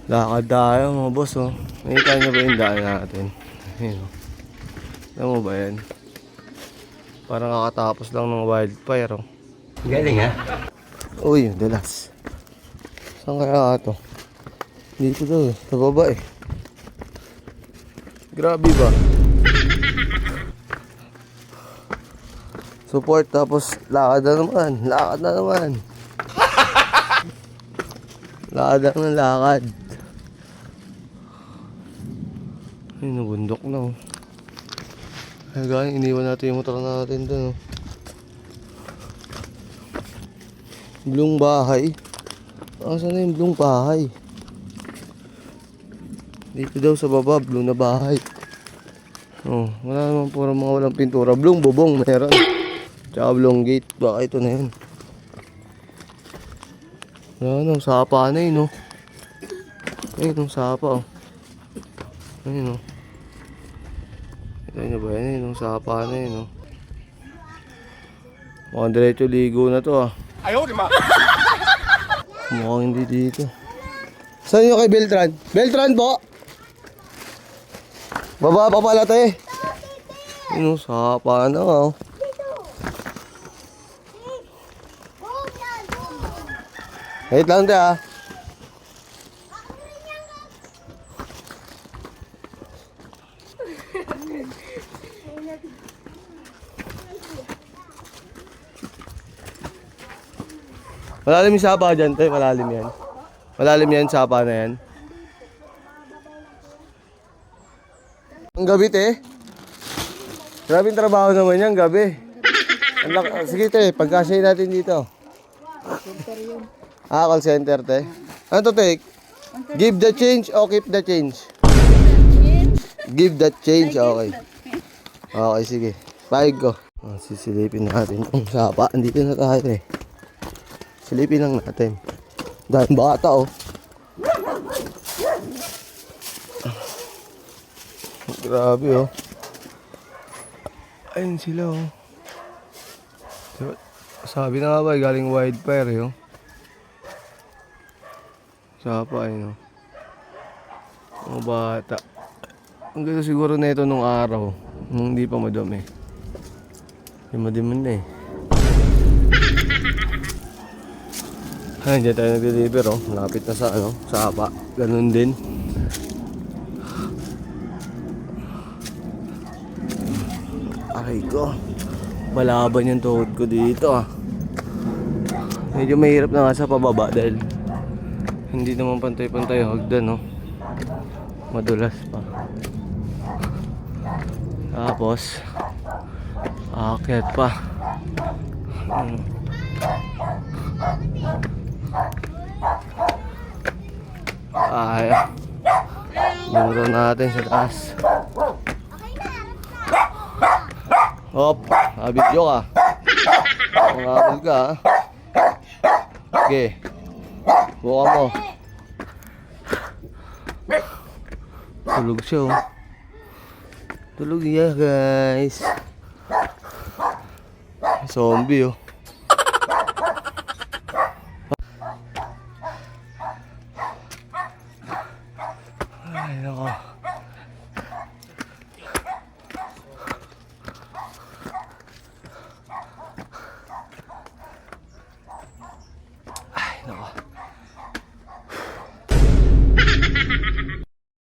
Lakad tayo mga boss oh. Nakita niyo ba yung daan natin? Ayun oh. Alam mo ba yan? Parang kakatapos lang ng wildfire oh. Galing ha? Uy, dalas. Saan kaya ito? Dito daw eh, sa baba eh. Grabe ba? Support tapos lakad na naman. Lakad na naman. Lakad lang ng lakad. Ay, nabundok na oh. Ay, gano'n, iniwan natin yung motor natin dun oh. Blong bahay. Asan na yung blong bahay? Dito daw sa baba, blong na bahay. Oh, wala naman puro mga walang pintura. Blong bubong meron. Tsaka blong gate. Baka ito na yun. Wala na, sapa na yun oh. Ayun, sapa oh. Ayun oh. Ito nyo ba yan? Ayun, sapa na yun oh. Mukhang diretso ligo na to ah. Ayaw, di ma! Mukhang hindi dito. Saan nyo kay Beltran? Beltran po! Baba pa pala tayo. Ano, sapa na oh. Wait lang tayo ah. Malalim yung sapa dyan tayo, malalim yan. Malalim yan, sapa na yan. Ang gabi te. Grabe yung trabaho naman yan, gabi. Sige te, pagkasya natin dito. Call center te. Ano to te? Give the change o keep the change? Give the change, okay. Okay, sige. Pahig ko. Sisilipin natin yung sapa. Andito na tayo eh. Silipin lang natin. Dahil bata oh. Grabe oh. Ayun sila oh. Diba? Sabi na nga ba galing wildfire eh oh. Sapa ayun oh. Mga bata. Ang ganda siguro na ito nung araw. Nung hindi pa madumi. Diman na eh. Ay, dyan tayo nag-deliver oh. Malapit na sa ano, sapa. Ganun din. Aray ko. Malaban yung tuhod ko dito ah. Medyo mahirap na nga sa pababa dahil hindi naman pantay-pantay hagdan oh. Madulas pa. Tapos aakyat pa. Ay, muro natin sa taas. Hop, video ka. Mangapal ka ha. Okay. Buka mo. Tulog siya oh. Tulog niya guys. Zombie oh.